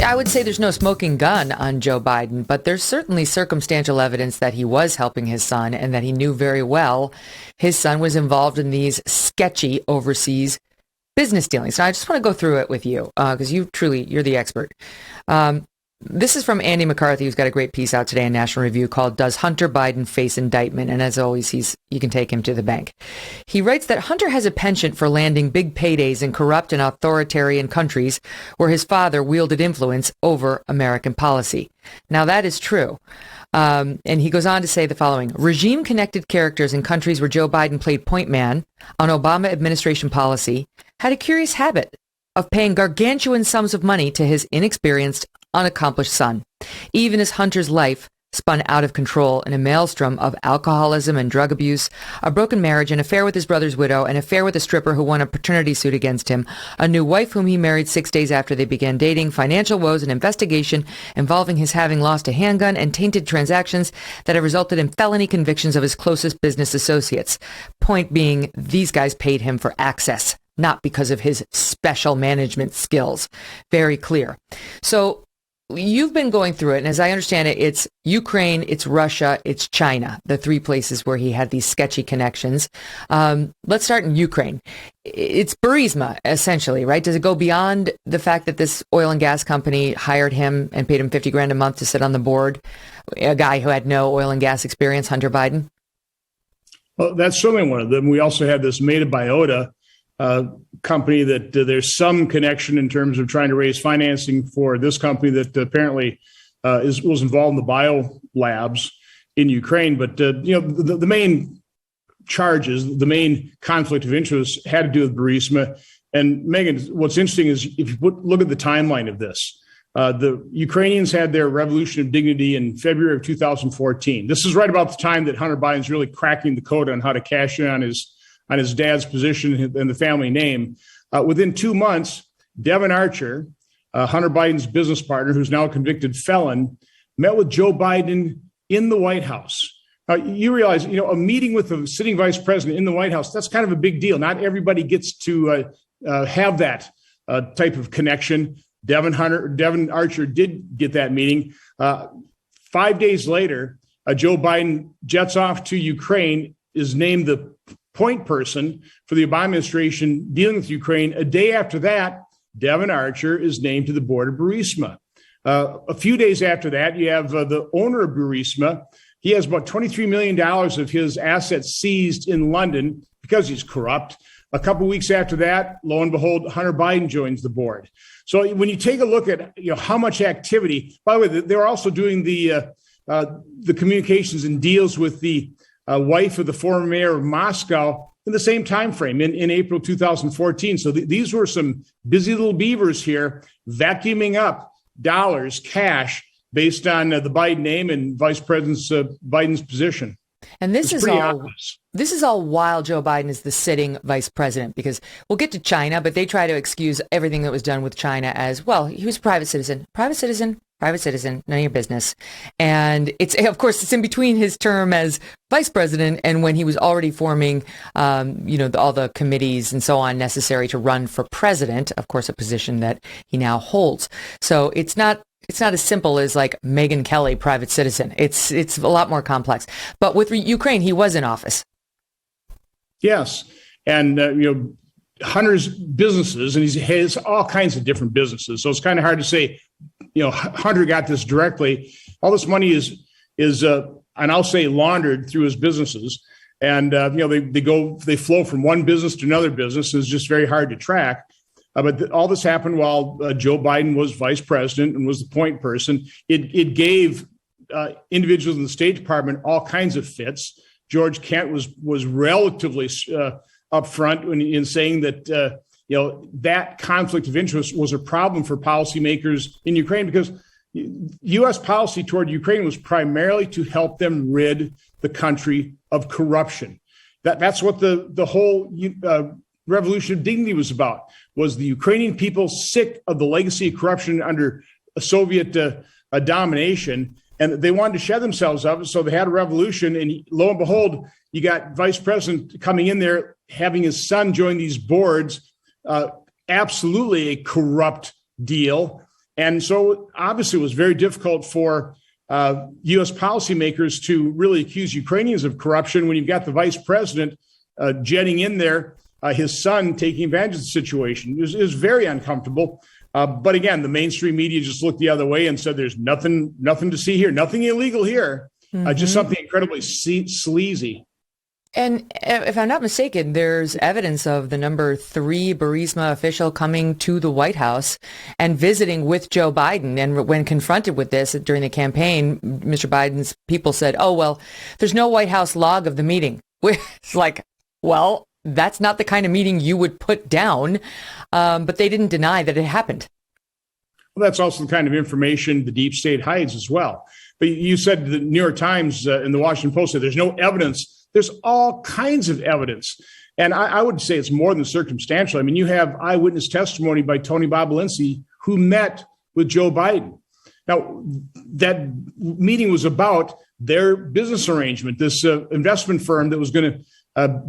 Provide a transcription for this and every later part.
I would say there's no smoking gun on Joe Biden, but there's certainly circumstantial evidence that he was helping his son and that he knew very well his son was involved in these sketchy overseas business dealings. So I just want to go through it with you because you're the expert. This is from Andy McCarthy, who's got a great piece out today in National Review called "Does Hunter Biden Face Indictment?" And as always, you can take him to the bank. He writes that Hunter has a penchant for landing big paydays in corrupt and authoritarian countries where his father wielded influence over American policy. Now, that is true. And he goes on to say the following: regime-connected characters in countries where Joe Biden played point man on Obama administration policy had a curious habit of paying gargantuan sums of money to his inexperienced, unaccomplished son, even as Hunter's life spun out of control in a maelstrom of alcoholism and drug abuse, a broken marriage, an affair with his brother's widow, an affair with a stripper who won a paternity suit against him, a new wife whom he married 6 days after they began dating, financial woes, an investigation involving his having lost a handgun, and tainted transactions that have resulted in felony convictions of his closest business associates. Point being, these guys paid him for access, not because of his special management skills. Very clear. So you've been going through it, and as I understand it, it's Ukraine, it's Russia, it's China, the three places where he had these sketchy connections. Let's start in Ukraine. It's Burisma, essentially, right? Does it go beyond the fact that this oil and gas company hired him and paid him $50,000 a month to sit on the board, a guy who had no oil and gas experience, Hunter Biden? Well, that's certainly one of them. We also have this Meta Biota company that there's some connection in terms of trying to raise financing for this company that apparently was involved in the bio labs in Ukraine. But the main charges, the main conflict of interest had to do with Burisma. And Megyn, what's interesting is if you look at the timeline of this, the Ukrainians had their Revolution of Dignity in February of 2014. This is right about the time that Hunter Biden's really cracking the code on how to cash in on his dad's position and the family name. Within 2 months, Devin Archer, Hunter Biden's business partner, who's now a convicted felon, met with Joe Biden in the White House. You realize, a meeting with the sitting vice president in the White House, that's kind of a big deal. Not everybody gets to have that type of connection. Devin Archer did get that meeting. 5 days later, Joe Biden jets off to Ukraine, is named the point person for the Obama administration dealing with Ukraine. A day after that, Devin Archer is named to the board of Burisma. A few days after that, you have the owner of Burisma. He has about $23 million of his assets seized in London because he's corrupt. A couple of weeks after that, lo and behold, Hunter Biden joins the board. So when you take a look at how much activity, by the way, they're also doing the communications and deals with the wife of the former mayor of Moscow in the same time frame in April 2014. So these were some busy little beavers here vacuuming up dollars, cash, based on the Biden name and Vice President Biden's position. And this is all while Joe Biden is the sitting vice president, because we'll get to China, but they try to excuse everything that was done with China as, well, he was a private citizen, none of your business. And it's, of course, it's in between his term as vice president and when he was already forming, all the committees and so on necessary to run for president, of course, a position that he now holds. So it's not as simple as like Megyn Kelly, private citizen. It's a lot more complex. But with Ukraine, he was in office. Yes. And, Hunter's businesses, and he has all kinds of different businesses. So it's kind of hard to say, Hunter got this directly. All this money is and I'll say laundered through his businesses. And, they flow from one business to another business. It's just very hard to track. But all this happened while Joe Biden was vice president and was the point person. It gave individuals in the State Department all kinds of fits. George Kent was relatively upfront in saying that that conflict of interest was a problem for policymakers in Ukraine, because U.S. policy toward Ukraine was primarily to help them rid the country of corruption. That's what the whole Revolution of Dignity was about. Was the Ukrainian people sick of the legacy of corruption under Soviet domination, and they wanted to shed themselves of it. So they had a revolution, and lo and behold, you got vice president coming in there, having his son join these boards. Absolutely a corrupt deal. And so obviously it was very difficult for U.S. policymakers to really accuse Ukrainians of corruption when you've got the vice president jetting in there, his son taking advantage of the situation. It was very uncomfortable. But again, the mainstream media just looked the other way and said, there's nothing to see here, nothing illegal here, just something incredibly sleazy. And if I'm not mistaken, there's evidence of the number 3 Burisma official coming to the White House and visiting with Joe Biden. And when confronted with this during the campaign, Mr. Biden's people said, oh, well, there's no White House log of the meeting. It's like, well, that's not the kind of meeting you would put down. But they didn't deny that it happened. Well, that's also the kind of information the deep state hides as well. But you said the New York Times and the Washington Post said there's no evidence. There's all kinds of evidence. And I would say it's more than circumstantial. I mean, you have eyewitness testimony by Tony Bobulinski, who met with Joe Biden. Now, that meeting was about their business arrangement, this investment firm that was going to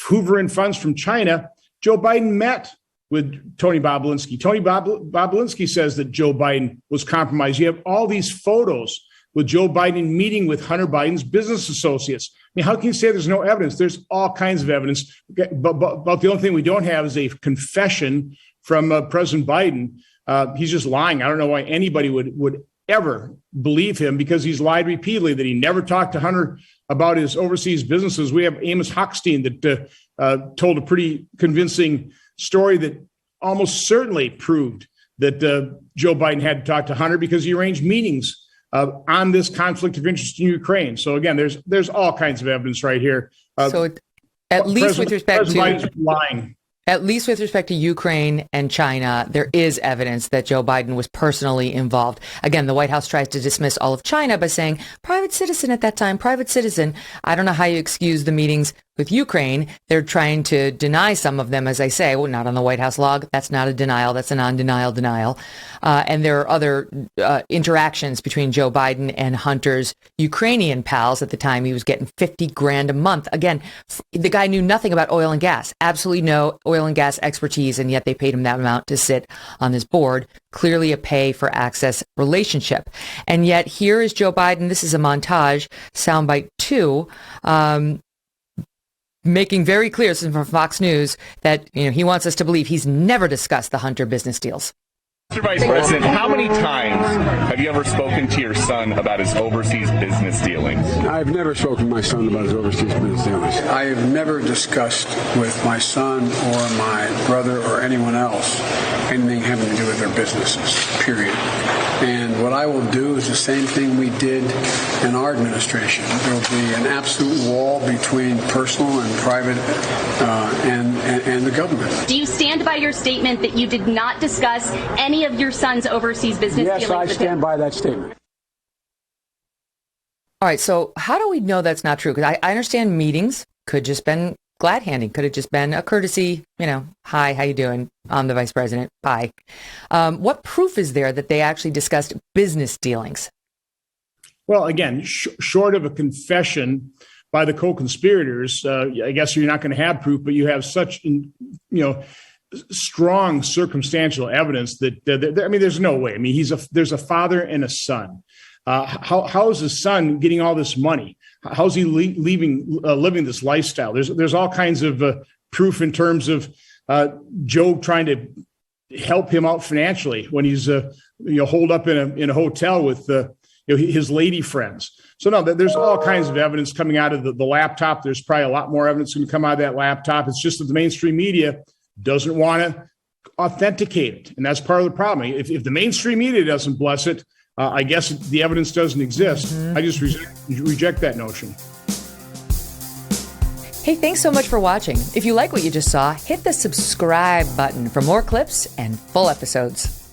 hoover in funds from China. Joe Biden met with Tony Bobulinski. Tony Bobulinski says that Joe Biden was compromised. You have all these photos with Joe Biden meeting with Hunter Biden's business associates. I mean, how can you say there's no evidence? There's all kinds of evidence. But the only thing we don't have is a confession from President Biden. He's just lying. I don't know why anybody would ever believe him, because he's lied repeatedly that he never talked to Hunter about his overseas businesses. We have Amos Hochstein that told a pretty convincing story that almost certainly proved that Joe Biden had to talk to Hunter because he arranged meetings on this conflict of interest in Ukraine. So again, there's all kinds of evidence right here. So at least with respect to Biden's lying. At least with respect to Ukraine and China, there is evidence that Joe Biden was personally involved. Again, the White House tries to dismiss all of China by saying private citizen at that time, private citizen. I don't know how you excuse the meetings with Ukraine. They're trying to deny some of them, as I say, well, not on the White House log. That's not a denial. That's a non-denial denial. And there are other interactions between Joe Biden and Hunter's Ukrainian pals. At the time, he was getting $50,000 a month. Again, the guy knew nothing about oil and gas, absolutely no oil and gas expertise, and yet they paid him that amount to sit on this board. Clearly a pay for access relationship. And yet here is Joe Biden. This is a montage, soundbite 2, making very clear, this is from Fox News, that he wants us to believe he's never discussed the Hunter business deals. Mr. Vice President, how many times have you ever spoken to your son about his overseas business dealings? I've never spoken to my son about his overseas business dealings. I have never discussed with my son or my brother or anyone else anything having to do with their businesses, period. And what I will do is the same thing we did in our administration. There will be an absolute wall between personal and private and the government. Do you stand by your statement that you did not discuss any of your son's overseas business dealings? Yes, I stand by that statement. All right, so how do we know that's not true? Because I understand meetings could just been glad handing, could have just been a courtesy, hi, how you doing? I'm the vice president, bye. What proof is there that they actually discussed business dealings? Well, again, short of a confession by the co-conspirators, I guess you're not going to have proof, but you have such, strong circumstantial evidence that there's no way. I mean, there's a father and a son. How is his son getting all this money? How's he living this lifestyle? There's all kinds of proof in terms of Joe trying to help him out financially when he's holed up in a hotel with his lady friends. So no, there's all kinds of evidence coming out of the laptop. There's probably a lot more evidence going to come out of that laptop. It's just that the mainstream media doesn't want to authenticate it, and that's part of the problem. If the mainstream media doesn't bless it, I guess the evidence doesn't exist. I just reject that notion. Hey, thanks so much for watching. If you like what you just saw, hit the subscribe button for more clips and full episodes.